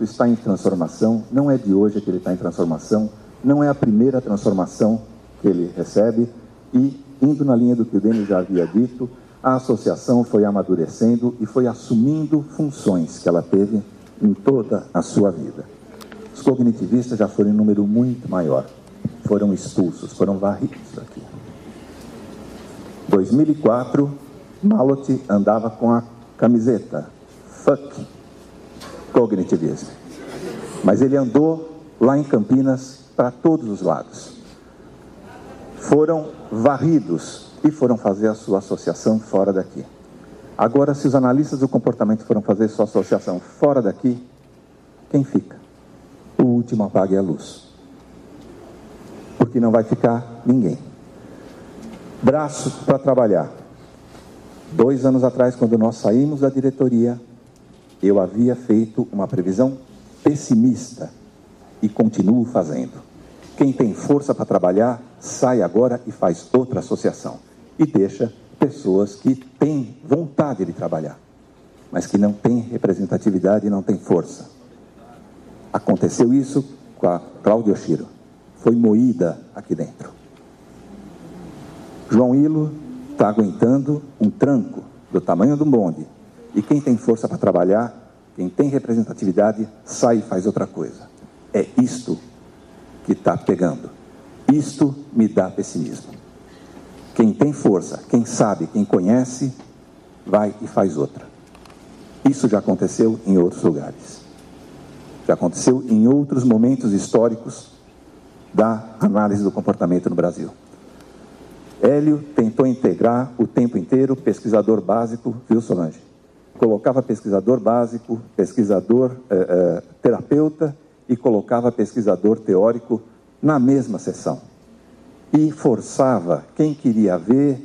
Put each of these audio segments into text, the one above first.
está em transformação, não é de hoje que ele está em transformação, não é a primeira transformação que ele recebe e, indo na linha do que o Denis já havia dito, a associação foi amadurecendo e foi assumindo funções que ela teve em toda a sua vida. Os cognitivistas já foram em número muito maior, foram expulsos, foram varridos daqui. 2004, Mallot andava com a camiseta Fuck Cognitivismo. Mas ele andou lá em Campinas para todos os lados. Foram varridos e foram fazer a sua associação fora daqui. Agora, se os analistas do comportamento foram fazer sua associação fora daqui, quem fica? O último apague a luz. Porque não vai ficar ninguém. Braço para trabalhar. 2 anos atrás, quando nós saímos da diretoria, eu havia feito uma previsão pessimista e continuo fazendo. Quem tem força para trabalhar, sai agora e faz outra associação. E deixa pessoas que têm vontade de trabalhar, mas que não têm representatividade e não têm força. Aconteceu isso com a Cláudia Oshiro. Foi moída aqui dentro. João Hilo está aguentando um tranco do tamanho do bonde. E quem tem força para trabalhar, quem tem representatividade, sai e faz outra coisa. É isto que está pegando. Isto me dá pessimismo. Quem tem força, quem sabe, quem conhece, vai e faz outra. Isso já aconteceu em outros lugares. Já aconteceu em outros momentos históricos da análise do comportamento no Brasil. Hélio tentou integrar o tempo inteiro pesquisador básico, viu, Solange? Colocava pesquisador básico, pesquisador terapeuta e colocava pesquisador teórico na mesma sessão. E forçava quem queria ver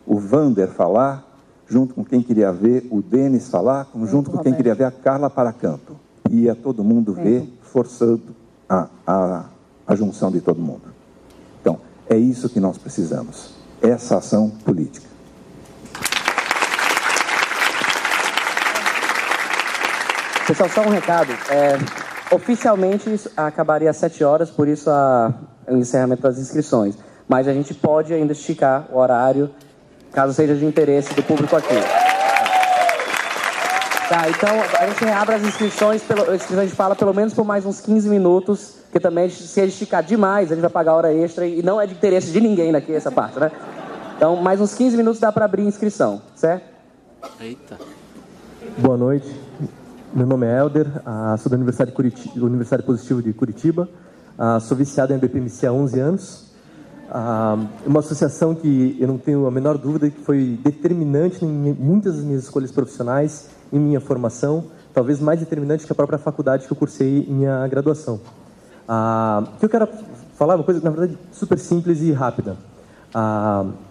o Vander falar, junto com quem queria ver o Denis falar, junto com quem queria ver a Carla Paracanto. Ia todo mundo ver, forçando a junção de todo mundo. Então, é isso que nós precisamos. Essa ação política. Pessoal, só um recado. Oficialmente isso acabaria às 7 horas, por isso o encerramento das inscrições. Mas a gente pode ainda esticar o horário, caso seja de interesse do público aqui. Tá, então a gente reabre as inscrições, a gente fala pelo menos por mais uns 15 minutos, porque também se a gente esticar demais, a gente vai pagar hora extra e não é de interesse de ninguém daqui essa parte, né? Então, mais uns 15 minutos dá para abrir a inscrição, certo? Eita. Boa noite. Meu nome é Helder, sou da Universidade Positivo de Curitiba, sou viciado em BPMC há 11 anos. Uma associação que eu não tenho a menor dúvida que foi determinante em muitas das minhas escolhas profissionais, em minha formação, talvez mais determinante que a própria faculdade que eu cursei em minha graduação. Que eu quero falar uma coisa, na verdade, super simples e rápida.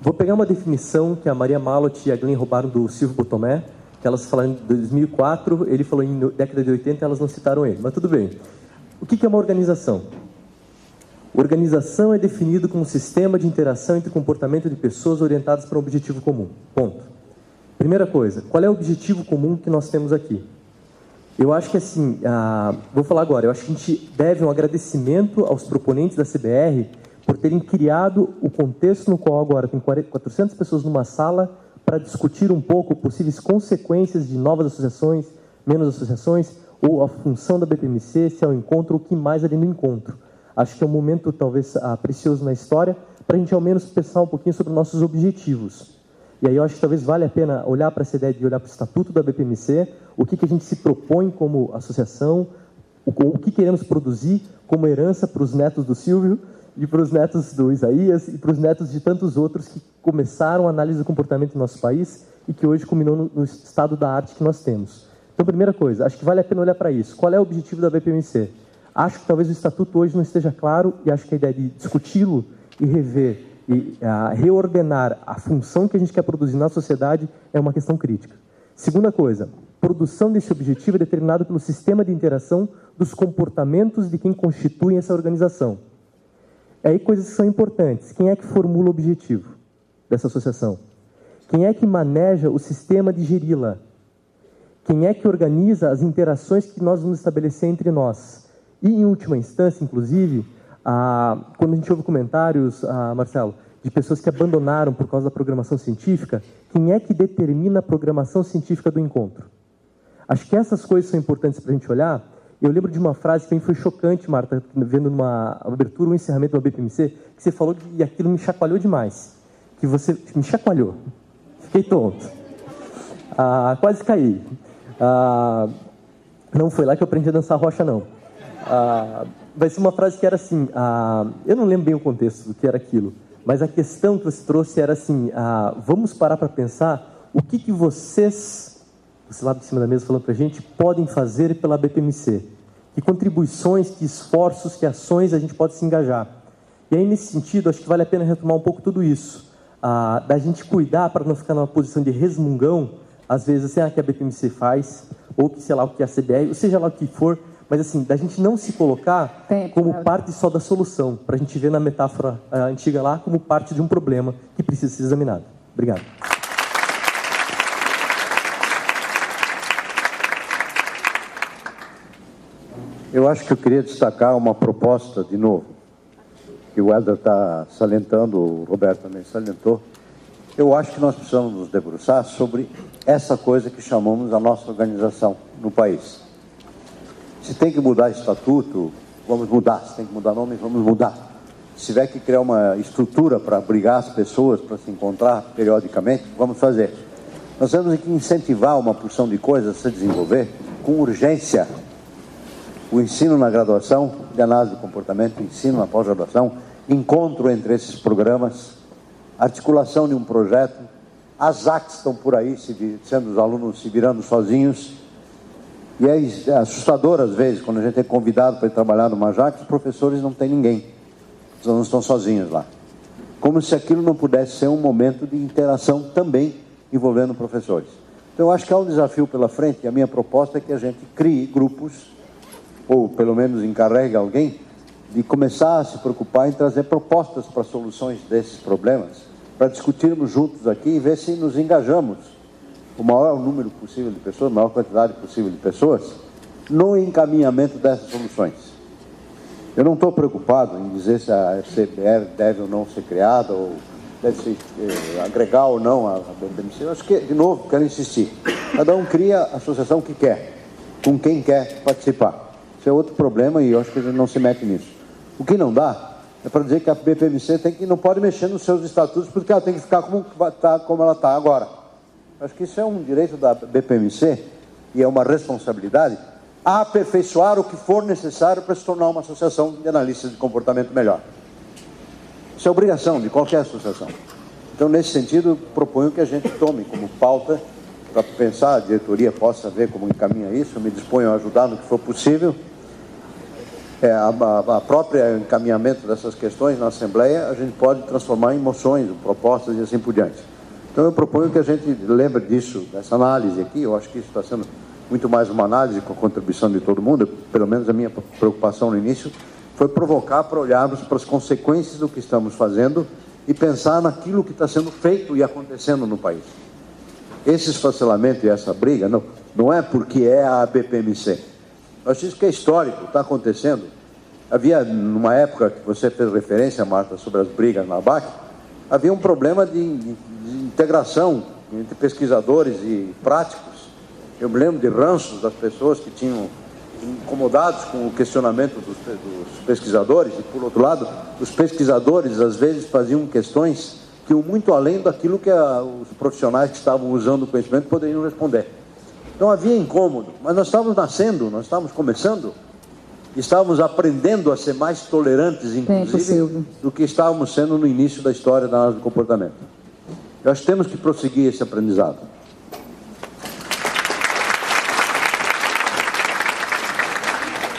Vou pegar uma definição que a Maria Mallot e a Glenn roubaram do Silvio Botomé, que elas falaram em 2004, ele falou em década de 80 e elas não citaram ele, mas tudo bem. O que é uma organização? Organização é definido como um sistema de interação entre comportamento de pessoas orientadas para um objetivo comum. Ponto. Primeira coisa, qual é o objetivo comum que nós temos aqui? Eu acho que assim, vou falar agora, eu acho que a gente deve um agradecimento aos proponentes da CBR por terem criado o contexto no qual agora tem 400 pessoas numa sala para discutir um pouco possíveis consequências de novas associações, menos associações, ou a função da BPMC, se é o encontro, o que mais ali no encontro. Acho que é um momento talvez precioso na história para a gente ao menos pensar um pouquinho sobre nossos objetivos. E aí eu acho que talvez vale a pena olhar para essa ideia de olhar para o estatuto da BPMC, o que a gente se propõe como associação, o que queremos produzir como herança para os netos do Silvio e para os netos do Isaías e para os netos de tantos outros que começaram a análise do comportamento do nosso país e que hoje culminou no estado da arte que nós temos. Então, primeira coisa, acho que vale a pena olhar para isso. Qual é o objetivo da BPMC? Acho que talvez o estatuto hoje não esteja claro e acho que a ideia de discuti-lo e rever e reordenar a função que a gente quer produzir na sociedade é uma questão crítica. Segunda coisa, produção desse objetivo é determinado pelo sistema de interação dos comportamentos de quem constitui essa organização. E aí coisas que são importantes. Quem é que formula o objetivo dessa associação? Quem é que maneja o sistema de geri-la? Quem é que organiza as interações que nós vamos estabelecer entre nós? E, em última instância, inclusive, quando a gente ouve comentários, Marcelo, de pessoas que abandonaram por causa da programação científica, quem é que determina a programação científica do encontro? Acho que essas coisas são importantes para a gente olhar. Eu lembro de uma frase que para mim foi chocante, Marta, vendo numa abertura, um encerramento da BPMC, que você falou e aquilo me chacoalhou demais. Que você me chacoalhou. Fiquei tonto. Quase caí. Não foi lá que eu aprendi a dançar rocha, não. Vai ser uma frase que era assim, eu não lembro bem o contexto do que era aquilo, mas a questão que você trouxe era assim, vamos parar para pensar o que vocês, você lá de cima da mesa falando para a gente, podem fazer pela BPMC. Que contribuições, que esforços, que ações a gente pode se engajar. E aí, nesse sentido, acho que vale a pena retomar um pouco tudo isso. Da gente cuidar para não ficar numa posição de resmungão, às vezes, assim, que a BPMC faz, ou que, sei lá, o que a CBR, ou seja lá o que for, mas assim, da gente não se colocar como parte só da solução, para a gente ver na metáfora antiga lá como parte de um problema que precisa ser examinado. Obrigado. Eu acho que eu queria destacar uma proposta, de novo, que o Helder está salientando, o Roberto também salientou. Eu acho que nós precisamos nos debruçar sobre essa coisa que chamamos a nossa organização no país. Se tem que mudar estatuto, vamos mudar. Se tem que mudar nome, vamos mudar. Se tiver que criar uma estrutura para abrigar as pessoas, para se encontrar periodicamente, vamos fazer. Nós temos que incentivar uma porção de coisas a se desenvolver com urgência. O ensino na graduação, de análise de comportamento, ensino na pós-graduação, encontro entre esses programas, articulação de um projeto. As ACs estão por aí, sendo os alunos se virando sozinhos. E é assustador, às vezes, quando a gente é convidado para ir trabalhar numa JAC, os professores não têm ninguém. Os alunos estão sozinhos lá. Como se aquilo não pudesse ser um momento de interação também envolvendo professores. Então, eu acho que há um desafio pela frente, e a minha proposta é que a gente crie grupos, ou pelo menos encarregue alguém, de começar a se preocupar em trazer propostas para soluções desses problemas, para discutirmos juntos aqui e ver se nos engajamos o maior número possível de pessoas, a maior quantidade possível de pessoas, no encaminhamento dessas soluções. Eu não estou preocupado em dizer se a CBR deve ou não ser criada, ou deve se agregar ou não a BPMC. Eu acho que, de novo, quero insistir, cada um cria a associação que quer, com quem quer participar. Isso é outro problema e eu acho que a gente não se mete nisso. O que não dá é para dizer que a BPMC não pode mexer nos seus estatutos, porque ela tem que ficar como ela está agora. Acho que isso é um direito da BPMC e é uma responsabilidade a aperfeiçoar o que for necessário para se tornar uma associação de analistas de comportamento melhor. Isso é obrigação de qualquer associação. Então, nesse sentido, proponho que a gente tome como pauta para pensar, a diretoria possa ver como encaminha isso, eu me disponho a ajudar no que for possível. A própria encaminhamento dessas questões na Assembleia, a gente pode transformar em moções, propostas e assim por diante. Então, eu proponho que a gente lembre disso, dessa análise aqui. Eu acho que isso está sendo muito mais uma análise com a contribuição de todo mundo. Pelo menos a minha preocupação no início foi provocar para olharmos para as consequências do que estamos fazendo e pensar naquilo que está sendo feito e acontecendo no país. Esse esfacelamento e essa briga não é porque é a BPMC. Eu acho isso que é histórico, está acontecendo. Havia, numa época que você fez referência, Marta, sobre as brigas na ABAC, havia um problema de integração entre pesquisadores e práticos. Eu me lembro de ranços das pessoas que tinham incomodados com o questionamento dos pesquisadores e, por outro lado, os pesquisadores às vezes faziam questões que iam muito além daquilo que os profissionais que estavam usando o conhecimento poderiam responder. Então havia incômodo, mas nós estávamos nascendo, nós estávamos começando, estávamos aprendendo a ser mais tolerantes, inclusive, do que estávamos sendo no início da história da análise do comportamento. Eu acho que temos que prosseguir esse aprendizado.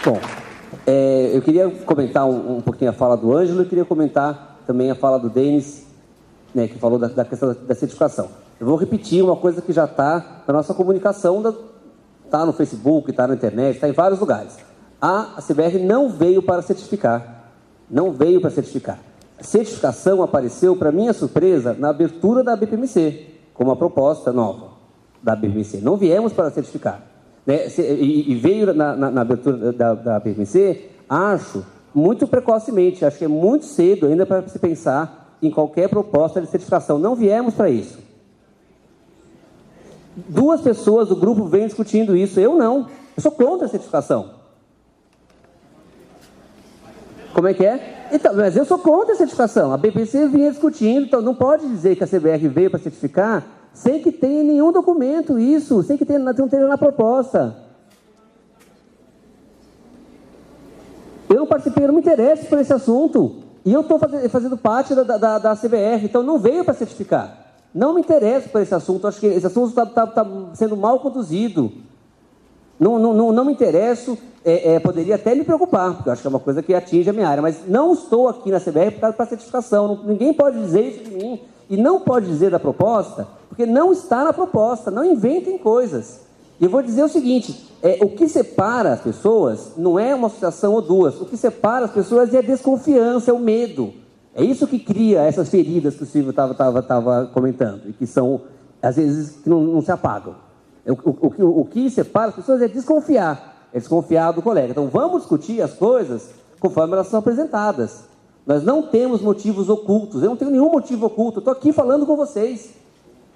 Bom, eu queria comentar um pouquinho a fala do Ângelo e queria comentar também a fala do Denis, né, que falou da questão da certificação. Eu vou repetir uma coisa que já está na nossa comunicação, está no Facebook, está na internet, está em vários lugares. A CBR não veio para certificar. Não veio para certificar. A certificação apareceu, para minha surpresa, na abertura da BPMC, como uma proposta nova. da BPMC, não viemos para certificar. Né? E veio na abertura da BPMC, acho, muito precocemente, acho que é muito cedo ainda para se pensar em qualquer proposta de certificação. Não viemos para isso. 2 pessoas do grupo vêm discutindo isso, eu não. Eu sou contra a certificação. Como é que é? Então, mas eu sou contra a certificação. A BPMC vinha discutindo, então não pode dizer que a CBR veio para certificar sem que tenha nenhum documento isso, sem que não tenha na proposta. Eu não participei, eu não me interesso por esse assunto. E eu estou fazendo parte da CBR, então não veio para certificar. Não me interesso por esse assunto, acho que esse assunto está sendo mal conduzido. Não me interesso, poderia até me preocupar, porque eu acho que é uma coisa que atinge a minha área, mas não estou aqui na CBR para certificação. Ninguém pode dizer isso de mim, e não pode dizer da proposta, porque não está na proposta, não inventem coisas. E eu vou dizer o seguinte, o que separa as pessoas não é uma associação ou 2, o que separa as pessoas é a desconfiança, é o medo. É isso que cria essas feridas que o Silvio estava comentando, e que são, às vezes, que não se apagam. O que separa as pessoas é desconfiar do colega. Então, vamos discutir as coisas conforme elas são apresentadas. Nós não temos motivos ocultos, eu não tenho nenhum motivo oculto, eu estou aqui falando com vocês.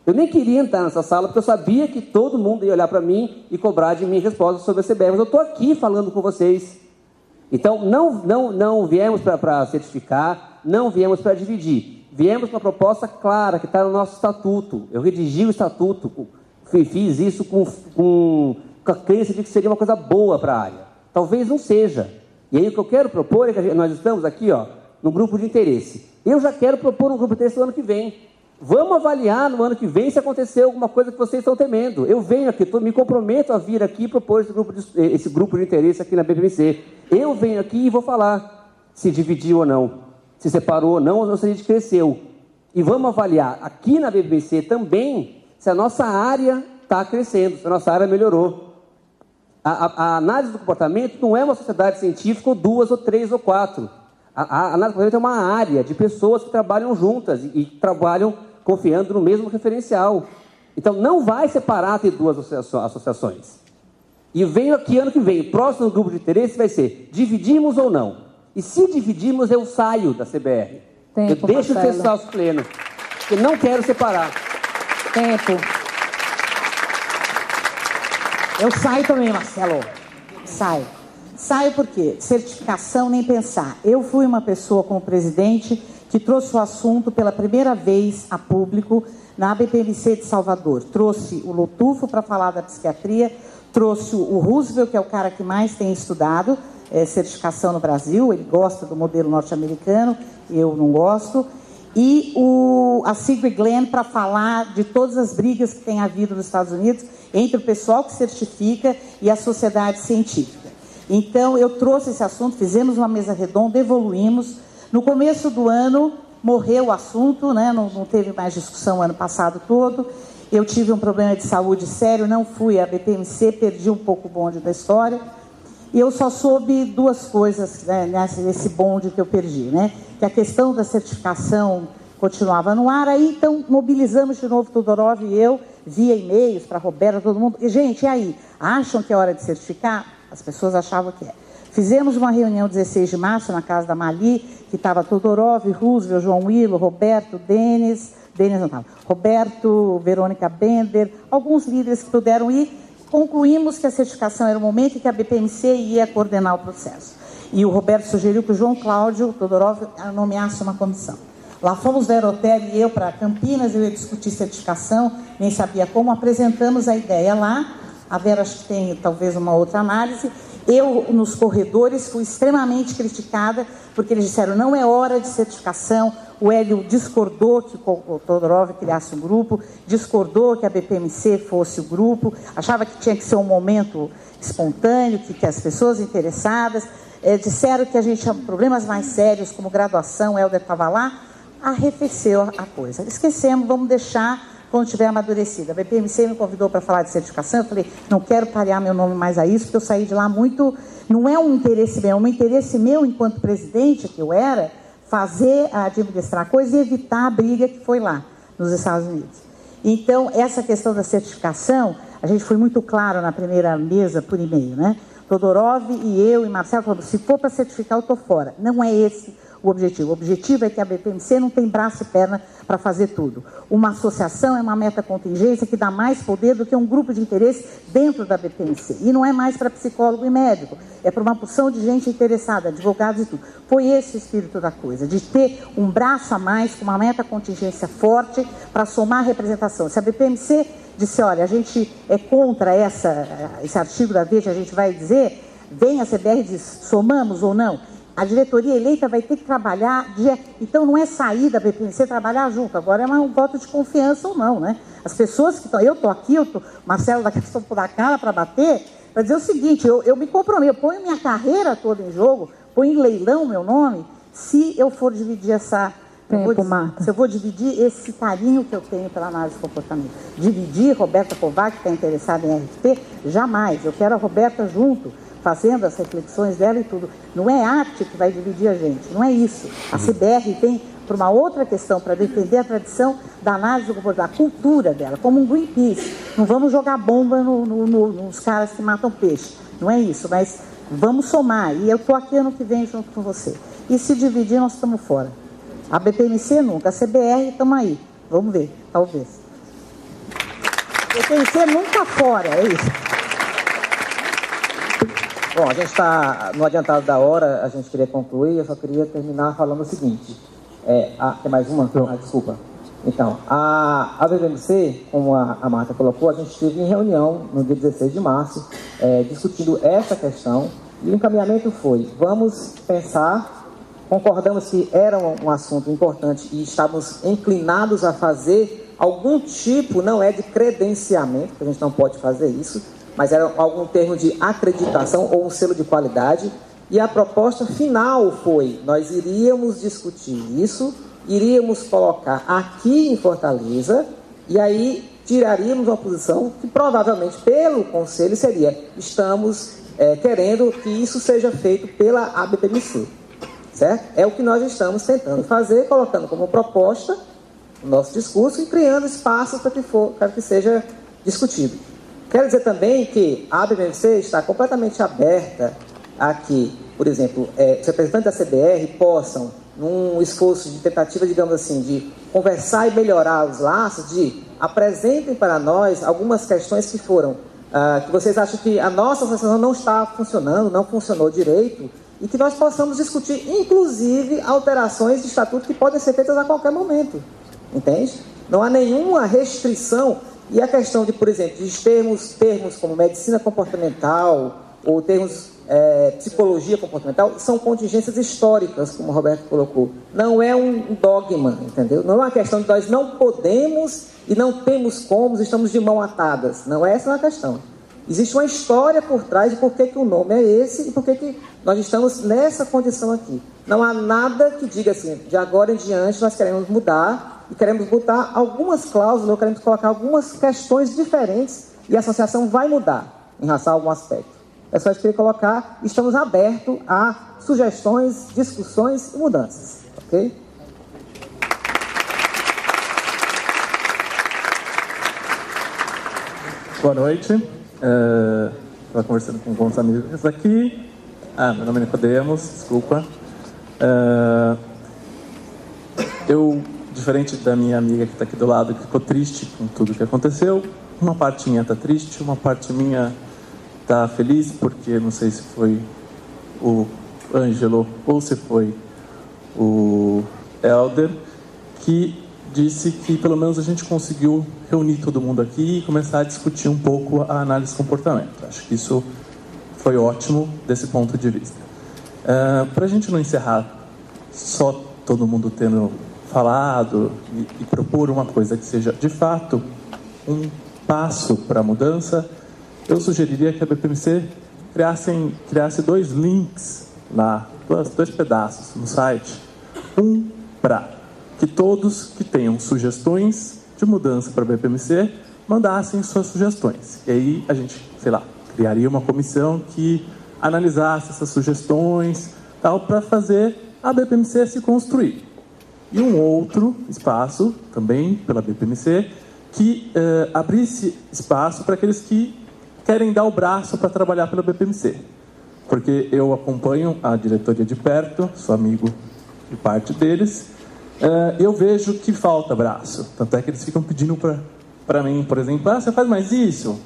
Eu nem queria entrar nessa sala, porque eu sabia que todo mundo ia olhar para mim e cobrar de mim respostas sobre a CBR, mas eu estou aqui falando com vocês. Então, não viemos para certificar, não viemos para dividir. Viemos com uma proposta clara, que está no nosso estatuto. Eu redigi o estatuto, fiz isso com a crença de que seria uma coisa boa para a área. Talvez não seja. E aí o que eu quero propor é que nós estamos aqui, no grupo de interesse. Eu já quero propor um grupo de interesse no ano que vem. Vamos avaliar no ano que vem se acontecer alguma coisa que vocês estão temendo. Eu venho aqui, me comprometo a vir aqui e propor esse grupo de interesse aqui na BPMC. Eu venho aqui e vou falar se dividiu ou não, se separou ou não, ou se a gente cresceu. E vamos avaliar aqui na BPMC também se a nossa área está crescendo, se a nossa área melhorou. A análise do comportamento não é uma sociedade científica ou 2, ou 3, ou 4. A análise do comportamento é uma área de pessoas que trabalham juntas e trabalham confiando no mesmo referencial. Então, não vai separar ter 2 associações. E venho aqui ano que vem, próximo grupo de interesse vai ser, dividimos ou não? E se dividimos, eu saio da CBR. Eu deixo de ser sócio pleno. Eu não quero separar. Tempo. Eu saio também, Marcelo. Saio por quê? Certificação, nem pensar. Eu fui uma pessoa como presidente que trouxe o assunto pela primeira vez a público na BPMC de Salvador. Trouxe o Lotufo para falar da psiquiatria, trouxe o Roosevelt, que é o cara que mais tem estudado certificação no Brasil, ele gosta do modelo norte-americano, eu não gosto, e a Sigrid Glenn para falar de todas as brigas que tem havido nos Estados Unidos entre o pessoal que certifica e a sociedade científica. Então, eu trouxe esse assunto, fizemos uma mesa redonda, evoluímos. No começo do ano, morreu o assunto, né? Não teve mais discussão o ano passado todo. Eu tive um problema de saúde sério, não fui à BPMC, perdi um pouco o bonde da história. E eu só soube 2 coisas, né, nesse bonde que eu perdi, né? Que a questão da certificação continuava no ar, aí então mobilizamos de novo Todorov e eu, via e-mails para Roberta, todo mundo. E, gente, e aí? Acham que é hora de certificar? As pessoas achavam que é. Fizemos uma reunião 16 de março na casa da Mali, que estava Todorov, Roosevelt, João Willo, Roberto, Denis não estava, Roberto, Verônica Bender, alguns líderes que puderam ir. Concluímos que a certificação era o momento em que a BPMC ia coordenar o processo. E o Roberto sugeriu que o João Cláudio Todorov nomeasse uma comissão. Lá fomos da Aerotel e eu para Campinas, eu ia discutir certificação, nem sabia como, apresentamos a ideia lá. A Vera acho que tem talvez uma outra análise. Eu, nos corredores, fui extremamente criticada, porque eles disseram, não é hora de certificação. O Hélio discordou que o Todorov criasse um grupo, discordou que a BPMC fosse o grupo, achava que tinha que ser um momento espontâneo, que as pessoas interessadas, disseram que a gente tinha problemas mais sérios, como graduação, o Helder estava lá, arrefeceu a coisa. Esquecemos, vamos deixar quando tiver amadurecida. A BPMC me convidou para falar de certificação, eu falei, não quero parear meu nome mais a isso, porque eu saí de lá muito, não é um interesse meu, é um interesse meu enquanto presidente, que eu era, administrar a coisa e evitar a briga que foi lá, nos Estados Unidos. Então, essa questão da certificação, a gente foi muito claro na primeira mesa por e-mail, né? Todorov e eu e Marcelo falamos, se for para certificar, eu estou fora. Não é esse o objetivo. O objetivo é que a BPMC não tem braço e perna para fazer tudo. Uma associação é uma meta-contingência que dá mais poder do que um grupo de interesse dentro da BPMC. E não é mais para psicólogo e médico, é para uma porção de gente interessada, advogados e tudo. Foi esse o espírito da coisa, de ter um braço a mais, com uma meta-contingência forte para somar representação. Se a BPMC disse, olha, a gente é contra esse artigo da Veja, a gente vai dizer, vem a CBR e diz, somamos ou não? A diretoria eleita vai ter que trabalhar, então não é sair da BPMC, trabalhar junto, agora é um voto de confiança ou não, né? As pessoas que estão, eu estou aqui, Marcelo da questão da cara para bater, para dizer o seguinte, eu me comprometo, eu ponho minha carreira toda em jogo, ponho em leilão meu nome, se eu for dividir se eu vou dividir esse carinho que eu tenho pela análise de comportamento. Dividir Roberta Kovac, que está interessada em RFP, jamais. Eu quero a Roberta junto, fazendo as reflexões dela e tudo. Não é arte que vai dividir a gente, não é isso. A CBR tem, por uma outra questão, para defender a tradição da análise do comportamento, a cultura dela, como um Greenpeace. Não vamos jogar bomba nos caras que matam peixe, não é isso, mas vamos somar. E eu estou aqui ano que vem junto com você. E se dividir, nós estamos fora. A BPMC nunca, a CBR, estamos aí. Vamos ver, talvez. BPMC nunca fora, é isso. Bom, a gente está no adiantado da hora, a gente queria concluir, eu só queria terminar falando o seguinte. Tem mais uma? Desculpa. Então, a BPMC, como a Marta colocou, a gente esteve em reunião no dia 16 de março, discutindo essa questão, e o encaminhamento foi, vamos pensar, concordamos que era um assunto importante e estávamos inclinados a fazer algum tipo, não é de credenciamento, porque a gente não pode fazer isso, mas era algum termo de acreditação ou um selo de qualidade, e a proposta final foi, nós iríamos discutir isso, iríamos colocar aqui em Fortaleza, e aí tiraríamos uma posição que provavelmente pelo Conselho seria, estamos querendo que isso seja feito pela ABPMC, certo? É o que nós estamos tentando fazer, colocando como proposta o nosso discurso e criando espaços para que seja discutido. Quero dizer também que a ABPMC está completamente aberta a que, por exemplo, os representantes da CBR possam, num esforço de tentativa, digamos assim, de conversar e melhorar os laços, apresentem para nós algumas questões que foram, que vocês acham que a nossa associação não está funcionando, não funcionou direito, e que nós possamos discutir, inclusive, alterações de estatuto que podem ser feitas a qualquer momento, entende? Não há nenhuma restrição. E a questão de, por exemplo, de termos como medicina comportamental ou termos psicologia comportamental, são contingências históricas, como o Roberto colocou. Não é um dogma, entendeu? Não é uma questão de nós não podemos e não temos como, estamos de mão atadas. Não é essa a questão. Existe uma história por trás de por que o nome é esse e por que nós estamos nessa condição aqui. Não há nada que diga assim, de agora em diante nós queremos mudar e queremos botar algumas cláusulas, ou queremos colocar algumas questões diferentes e a associação vai mudar em relação a algum aspecto. É só isso que eu queria colocar. Estamos abertos a sugestões, discussões e mudanças. Ok? Boa noite. Estava conversando com alguns amigos aqui. Meu nome é Nicodemos, desculpa. Eu, diferente da minha amiga que está aqui do lado, que ficou triste com tudo que aconteceu, uma parte minha está triste, uma parte minha está feliz, porque não sei se foi o Ângelo ou se foi o Helder, que disse que pelo menos a gente conseguiu reunir todo mundo aqui e começar a discutir um pouco a análise de comportamento. Acho que isso foi ótimo desse ponto de vista. Para a gente não encerrar só todo mundo tendo falado e propor uma coisa que seja de fato um passo para a mudança, eu sugeriria que a BPMC criasse 2 links lá, 2 pedaços no site. Um para que todos que tenham sugestões de mudança para a BPMC mandassem suas sugestões. E aí a gente, criaria uma comissão que analisasse essas sugestões, tal, para fazer a BPMC se construir. E um outro espaço, também pela BPMC, que abrisse espaço para aqueles que querem dar o braço para trabalhar pelo BPMC. Porque eu acompanho a diretoria de perto, sou amigo de parte deles, eu vejo que falta braço. Tanto é que eles ficam pedindo para mim, por exemplo, você faz mais isso?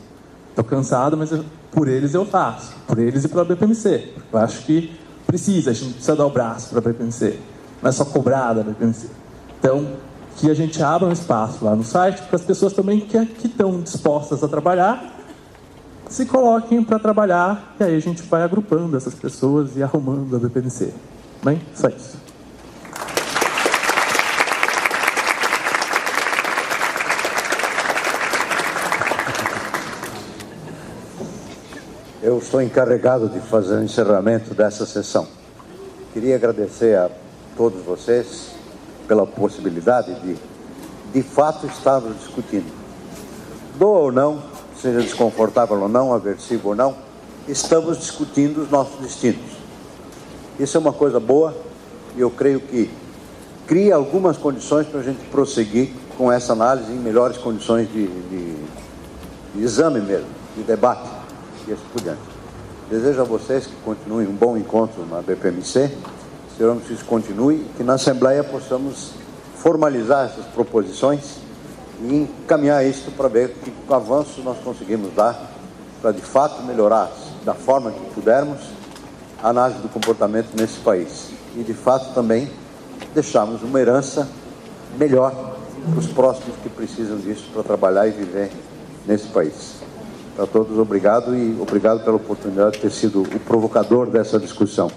Estou cansado, mas por eles eu faço. Por eles e pela BPMC. Eu acho que a gente precisa dar o braço para a BPMC. Não é só cobrar da BPMC. Então, que a gente abra um espaço lá no site para as pessoas também que estão dispostas a trabalhar, se coloquem para trabalhar, e aí a gente vai agrupando essas pessoas e arrumando a BPMC. Bem, só isso. Eu estou encarregado de fazer o encerramento dessa sessão. Queria agradecer a todos vocês pela possibilidade de fato, estarmos discutindo. Doa ou não, seja desconfortável ou não, aversivo ou não, estamos discutindo os nossos destinos. Isso é uma coisa boa e eu creio que cria algumas condições para a gente prosseguir com essa análise em melhores condições de exame mesmo, de debate e assim por diante. Desejo a vocês que continuem um bom encontro na BPMC, esperamos que isso continue e que na Assembleia possamos formalizar essas proposições e encaminhar isso para ver que avanço nós conseguimos dar para de fato melhorar da forma que pudermos a análise do comportamento nesse país e de fato também deixarmos uma herança melhor para os próximos que precisam disso para trabalhar e viver nesse país. Para todos, obrigado e obrigado pela oportunidade de ter sido o provocador dessa discussão.